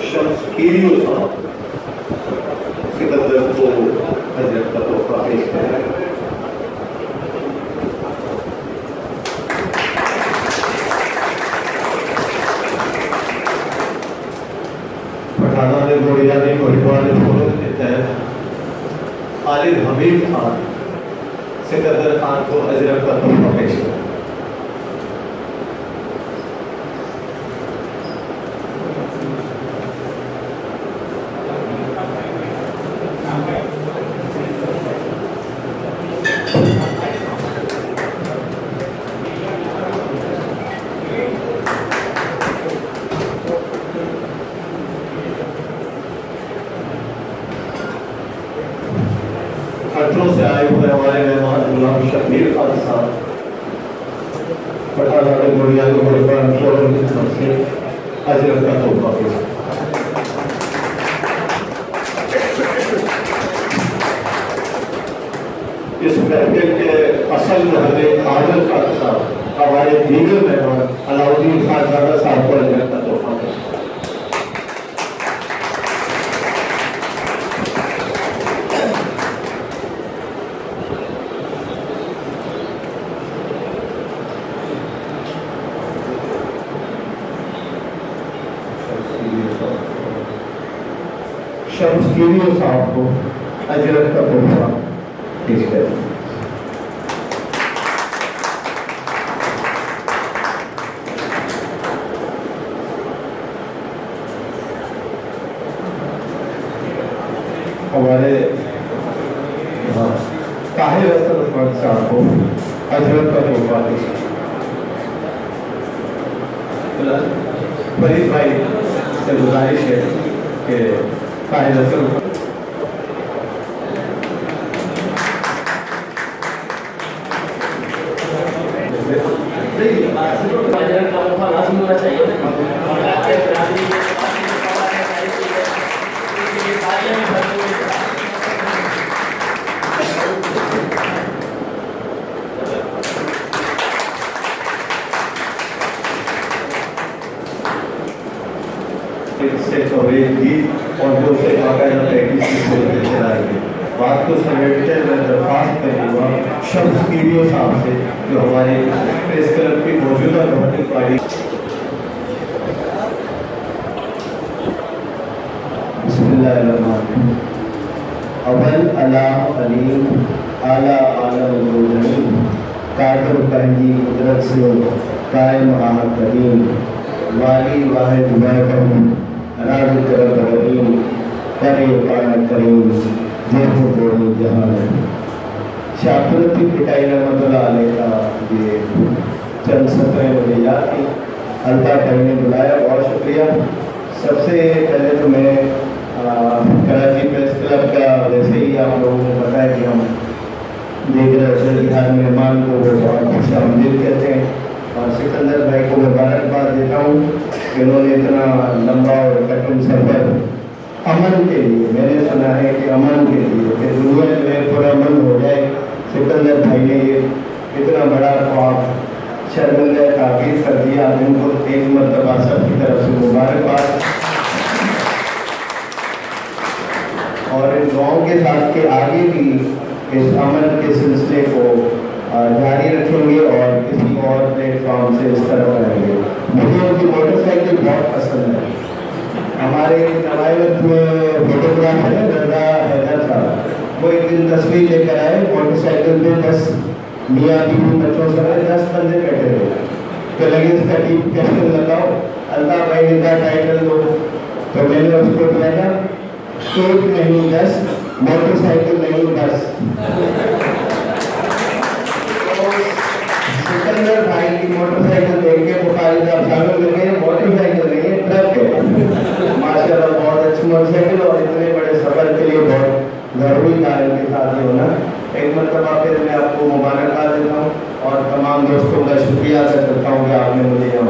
शमस्कीरियो साहब सिकंदर को हजरत का तोहफा पेश करें। पठाना ने गोड़िया ने गोलीबार के तहत खालिद हमीद खान सिकंदर खान को हजरत का तोहफा पेश करें। खतरों से आए हुए हमारे मेहमान गुलाम शबीर खान साहब पठाना ने गोड़िया को से हजरत का तोहफा पेश। इस महफिल के असल महले आजल खान साहब हमारे दीगर मेहमान अलाउद्दीन खान साहब को हजरत का तोहफा पेश। शमस्कीरियो साहब को हजरत का तोहफा पेश करें। हमारे ताहिर हसन उस्मान साहब को हजरत का तोहफा पेश करें। फरीद भाई से गुजारिश है कि ताहिर हसन से कवरेज की और जो उसे बाकायदा प्रैक्टिस की सूरत चलाएंगे। बात को समेटते मैं दरख्वास्त करूँगा शमस्कीरियो साहब से जो हमारे प्रेस क्लब की मौजूदा गवर्निंग पार्टी। बिस्मिल्लाहिर्रहमानिर्रहीम। अवल अला अलीम आला आलम कादर पहली कुदरत से कायम आहद करीम वाली वाहिद महकम राज करब रहीम करे पाना करीम देखो बोली जहान। शाकुरती पिटाई रहमतुल्लाह अलैह का ये चंद सत्रें मुझे याद थी। अल्ताफ भाई ने बुलाया, बहुत शुक्रिया। सबसे पहले तो मैं कराची प्रेस क्लब का वैसे ही आप लोगों को पता है कि हम देख रहे थे कि हर मेहमान को वो बहुत खुशामदीद कहते हैं और सिकंदर भाई को मुबारकबाद देता हूँ कि उन्होंने इतना लंबा और कठिन सफर अमन के लिए, मैंने सुना है कि अमन के लिए कि दुनिया में पूरा अमन हो जाए, सिकंदर भाई ने ये इतना बड़ा ख्वाब शर्मिंदा ताकीद कर दिया। उनको एक मरतबा सबकी तरफ से मुबारकबाद और इन दुआओं के साथ के आगे भी इस अमन के सिलसिले को जारी रखेंगे और किसी और प्लेटफॉर्म से इस तरह करेंगे। मुझे उनकी मोटरसाइकिल बहुत पसंद है। हमारे नवायत में फोटोग्राफर है रजा हैदर साहब, वो एक दिन तस्वीर लेकर आए, मोटरसाइकिल पे 10 मियाँ बीवी बच्चों समेत 10 बंदे बैठे थे। तो लगे इसका टीम कैप्शन लगाओ, अल्ताफ भाई ने कहा टाइटल दो, तो मैंने उसको दिया था एक नहीं 10 मोटरसाइकिल नहीं 10। सिकंदर भाई की मोटरसाइकिल देख के बुखारी साहब शामिल हो गए। मोटरसाइकिल नहीं है, ट्रक है। माशाल्लाह बहुत अच्छी मोटरसाइकिल और इतने बड़े सफर के लिए बहुत जरूरी कार्य के साथ ही होना। एक मरतबा फिर मैं आपको मुबारकबाद देता हूँ और तमाम दोस्तों का शुक्रिया अदा करता हूँ कि आपने मुझे यहाँ